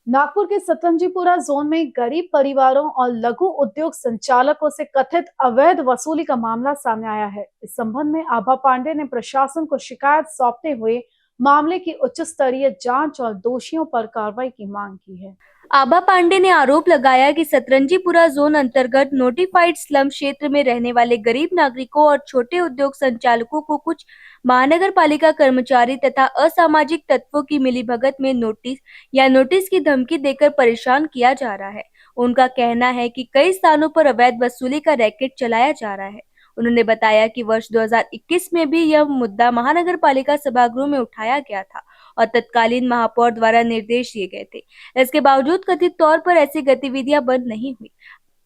नागपुर के Satranjipura Joan में गरीब परिवारों और लघु उद्योग संचालकों से कथित अवैध वसूली का मामला सामने आया है। इस संबंध में आभा पांडे ने प्रशासन को शिकायत सौंपते हुए मामले की उच्च स्तरीय जांच और दोषियों पर कार्रवाई की मांग की है। आभा पांडे ने आरोप लगाया कि सतरंजीपुरा जोन अंतर्गत नोटिफाइड स्लम क्षेत्र में रहने वाले गरीब नागरिकों और छोटे उद्योग संचालकों को कुछ महानगर पालिका कर्मचारी तथा असामाजिक तत्वों की मिलीभगत में नोटिस की धमकी देकर परेशान किया जा रहा है। उनका कहना है कि कई स्थानों पर अवैध वसूली का रैकेट चलाया जा रहा है। उन्होंने बताया कि वर्ष 2021 में भी यह मुद्दा महानगर पालिका सभागृह में उठाया गया था और तत्कालीन महापौर द्वारा निर्देश दिए गए थे। इसके बावजूद कथित तौर पर ऐसी गतिविधियां बंद नहीं हुई।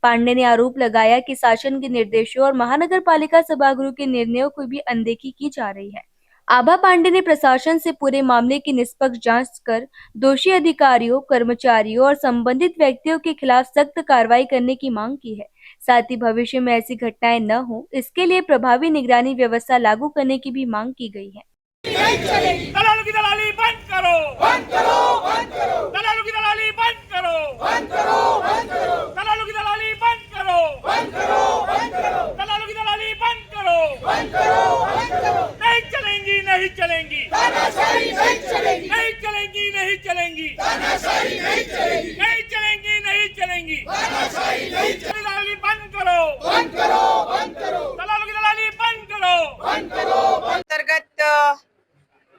पांडे ने आरोप लगाया कि शासन के निर्देशों और महानगर पालिका सभागृह के निर्णयों की भी अनदेखी की जा रही है। आभा पांडे ने प्रशासन से पूरे मामले की निष्पक्ष जांच कर दोषी अधिकारियों, कर्मचारियों और संबंधित व्यक्तियों के खिलाफ सख्त कार्रवाई करने की मांग की है। साथ ही भविष्य में ऐसी घटनाएं न हो, इसके लिए प्रभावी निगरानी व्यवस्था लागू करने की भी मांग की गई है। दलालों की दलाली बंद करो, बंद करो, बंद करो। दलालों की दलाली बंद करो, बंद करो, बंद करो। दलालों की दलाली बंद करो, बंद करो, बंद करो। दलालों की दलाली बंद करो, बंद करो, बंद करो। नहीं चलेंगी, नहीं चलेंगी, तानाशाही नहीं चलेगी, नहीं चलेंगी, नहीं चलेंगी, तानाशाही नहीं चलेगी, नहीं चलेंगी, नहीं चलेंगी, तानाशाही नहीं चलेगी। दलाली बंद करो, बंद करो, बंद करो। दलालों की दलाली बंद करो, बंद करो। अंतर्गत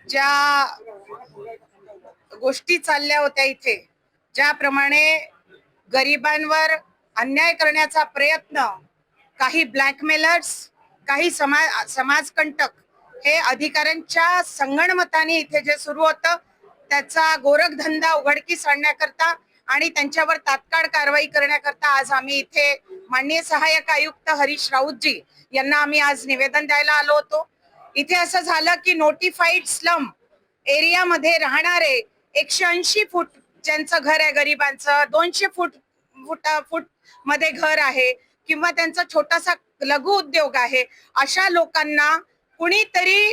ज्या गोष्टी चालल्या होत्या इथे, ज्याप्रमाणे गरिबांवर अन्याय करण्याचा प्रयत्न काही ब्लॅकमेलर्स, काही समाजकंटक हे अधिकाऱ्यांच्या संगणमताने इथे जे सुरू होतं त्याचा गोरखधंदा उघडकीस आणण्याकरता आणि त्यांच्यावर तात्काळ कारवाई करण्याकरता आज आम्ही इथे माननीय सहाय्यक आयुक्त हरीश राऊतजी यांना आम्ही आज निवेदन द्यायला आलो होतो। इथे असं झालं की नोटिफाईड स्लम एरियामध्ये राहणारे 180 फूट ज्यांचं घर आहे गरिबांचं, 200 फूट मध्ये घर आहे किंवा त्यांचा छोटासा लघु उद्योग आहे, अशा लोकांना कुणीतरी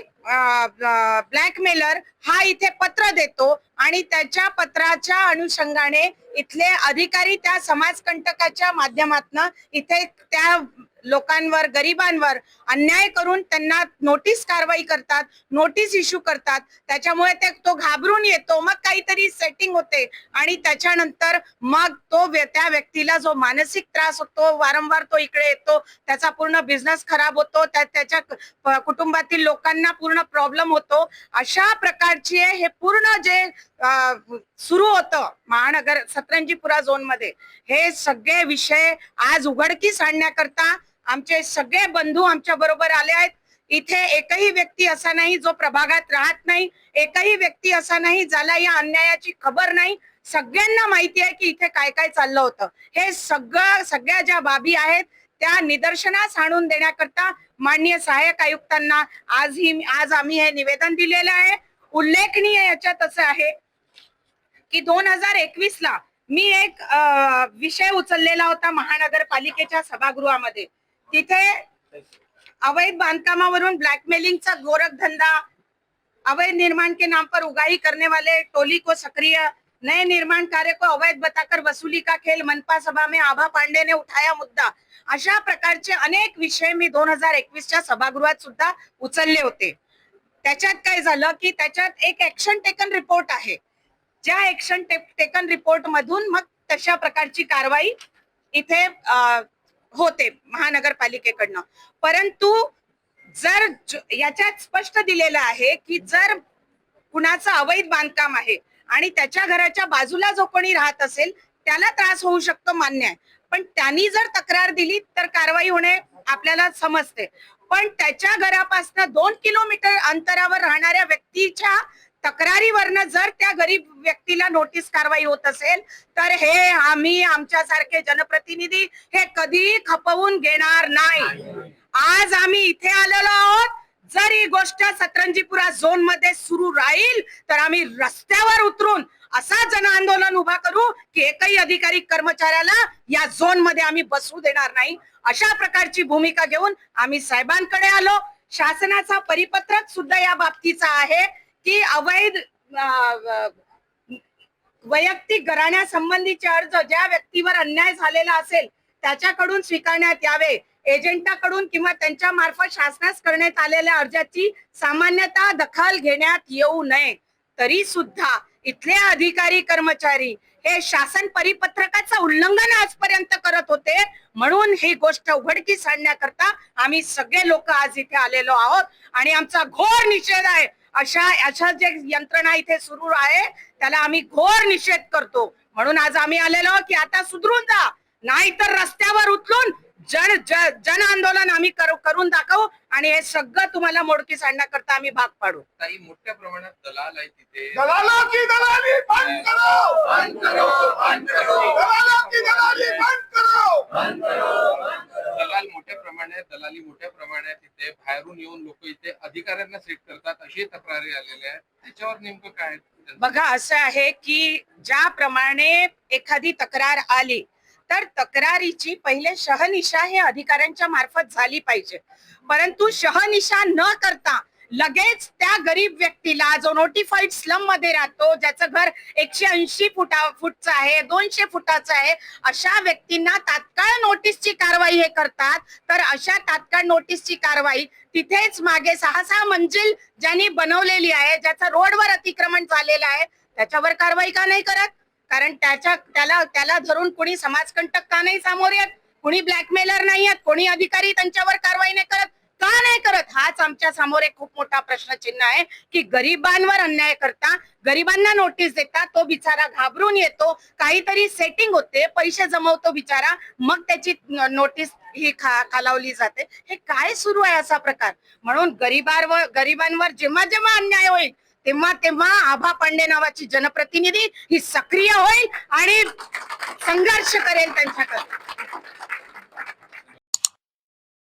ब्लॅकमेलर हा इथे पत्र देतो आणि त्याच्या पत्राच्या अनुषंगाने इथले अधिकारी त्या समाजकंटकाच्या माध्यमातून इथे त्या लोकांवर, गरिबांवर अन्याय करून त्यांना नोटीस कारवाई करतात, नोटीस इश्यू करतात। त्याच्यामुळे तो घाबरून येतो, मग काहीतरी सेटिंग होते आणि त्याच्यानंतर मग त्या व्यक्तीला जो मानसिक त्रास होतो, वारंवार तो इकडे येतो, त्याचा पूर्ण बिझनेस खराब होतो, त्याच्या कुटुंबातील लोकांना पूर्ण प्रॉब्लेम होतो। अशा प्रकारची हे पूर्ण जे सुरू होतं महानगर सतरंजीपुरा झोन मध्ये, हे सगळे विषय आज उघडकीस आणण्याकरता आमचे सगळे बंधू आमच्या बरोबर आले आहेत। इथे एकही व्यक्ती असा नाही जो प्रभागात राहत नाही, एकही व्यक्ती असा नाही ज्याला या अन्यायाची खबर नाही। सगळ्यांना माहिती आहे की इथे काय काय चाललं होतं। हे सगळ्या ज्या बाबी आहेत त्या निदर्शनास आणून देण्याकरता माननीय सहाय्यक आयुक्तांना आज आम्ही हे निवेदन दिलेलं आहे। उल्लेखनीय याच्यात असं आहे की 2021 ला मी एक विषय उचललेला होता महानगरपालिकेच्या सभागृहामध्ये। तिथे अवैध बांधकामावरून ब्लॅकमेलिंगचा गोरखधंदा, अवैध निर्माण के नाम पर उगाही करने वाले टोली को सक्रिय, नए निर्माण कार्य को अवैध बताकर वसूली का खेल, मनपा सभा में आभा पांडे ने उठाया मुद्दा, अशा प्रकारचे अनेक विषय मी 2021 च्या सभागृहात सुद्धा उचलले होते। त्याच्यात काय झालं की त्याच्यात एक ऍक्शन टेकन रिपोर्ट आहे, ज्या ऍक्शन टेकन रिपोर्ट मधून मग तशा प्रकारची कारवाई इथे होते महानगरपालिकेकडनं। परंतु जर याच्यात स्पष्ट दिलेलं आहे की जर कुणाचं अवैध बांधकाम आहे आणि त्याच्या घराच्या बाजूला जो कोणी राहत असेल त्याला त्रास होऊ शकतो, मान्य आहे, पण त्यांनी जर तक्रार दिली तर कारवाई होणे आपल्याला समजते। पण त्याच्या घरापासून 2 किलोमीटर अंतरावर राहणाऱ्या व्यक्तीच्या तक्रारीवरनं जर त्या गरीब व्यक्तीला नोटीस कारवाई होत असेल तर हे आम्ही आमच्यासारखे जनप्रतिनिधी हे कधी खपवून घेणार नाही। आज आम्ही इथे आलेलो आहोत, जर ही गोष्ट सतरंजीपुरा झोन मध्ये सुरू राहील तर आम्ही रस्त्यावर उतरून असा जन आंदोलन उभा करू की एकही अधिकारी कर्मचाऱ्याला या झोन मध्ये आम्ही बसू देणार नाही। अशा प्रकारची भूमिका घेऊन आम्ही साहेबांकडे आलो। शासनाचा परिपत्रक सुद्धा या बाबतीचा आहे की अवैध वैयक्तिक घराण्यासंबंधीचे अर्ज ज्या व्यक्तीवर अन्याय झालेला असेल त्याच्याकडून स्वीकारण्यात यावे. एजंटाकडून किंवा त्यांच्या मार्फत शासनास करण्यात आलेल्या अर्जाची सामान्यतः दखल घेण्यात येऊ नये. तरी सुद्धा इथले अधिकारी कर्मचारी हे शासन परिपत्रकाचं उल्लंघन आजपर्यंत करत होते. म्हणून ही गोष्ट उघडकीस आणण्याकरता आम्ही सगळे लोक आज इथे आलेलो आहोत आणि आमचा घोर निषेध आहे. अशा जे यंत्रणा इथे सुरू आहे त्याला आम्ही घोर निषेध करतो. म्हणून आज आम्ही आलेलो आहोत की आता सुधरून जा, नाहीतर रस्त्यावर उतरून जन आंदोलन आम्ही करून दाखवू आणि हे सगळं तुम्हाला मोडकीस आणण्याकरता आम्ही भाग पाडू. काही मोठ्या प्रमाणात दलाल आहे तिथे. दलालों की दलाली बंद करो, बंद करो, बंद करो. दलालों की दलाली बंद करो, बंद करो. दलाली मोठ्या प्रमाणात इथे बाहेरून येऊन लोक इथे अधिकाऱ्यांना सेट करतात अशी तक्रारी आलेल्या आहेत. त्याच्यावर नेमकं काय? बघा, असं आहे की ज्याप्रमाणे एखादी तक्रार आली तर तक्रारीची पहिले शहनिशा हे अधिकाऱ्यांच्या मार्फत झाली पाहिजे. परंतु शहनिशा न करता लगेच त्या गरीब व्यक्तीला जो नोटिफाईड स्लम मध्ये राहतो, ज्याचं घर 180 फुटचं आहे, 200 फुटाचं आहे, अशा व्यक्तींना तात्काळ नोटीसची कारवाई हे करतात. तर अशा तात्काळ नोटीसची कारवाई तिथेच मागे 6 मंजिल ज्यांनी बनवलेली आहे, ज्याचं रोडवर अतिक्रमण झालेलं आहे, त्याच्यावर कारवाई का नाही करत? कारण त्याला धरून कोणी समाजकंटक का नाही समोर येत? कोणी ब्लॅकमेलर नाही आहेत? कोणी अधिकारी त्यांच्यावर कारवाई नाही करत? का नाही करत? हाच आमच्या समोर एक खूप मोठा प्रश्नचिन्ह आहे की गरिबांवर अन्याय करता, गरिबांना नोटीस देता, तो बिचारा घाबरून येतो, काहीतरी सेटिंग होते, पैसे जमवतो बिचारा, मग त्याची नोटीस ही खालावली जाते. हे काय सुरू आहे असा प्रकार? म्हणून गरिबांवर जेव्हा जेव्हा अन्याय होईल तेव्हा आभा पांडे नावाची जनप्रतिनिधी ही सक्रिय होईल आणि संघर्ष करेल त्यांच्याकडे.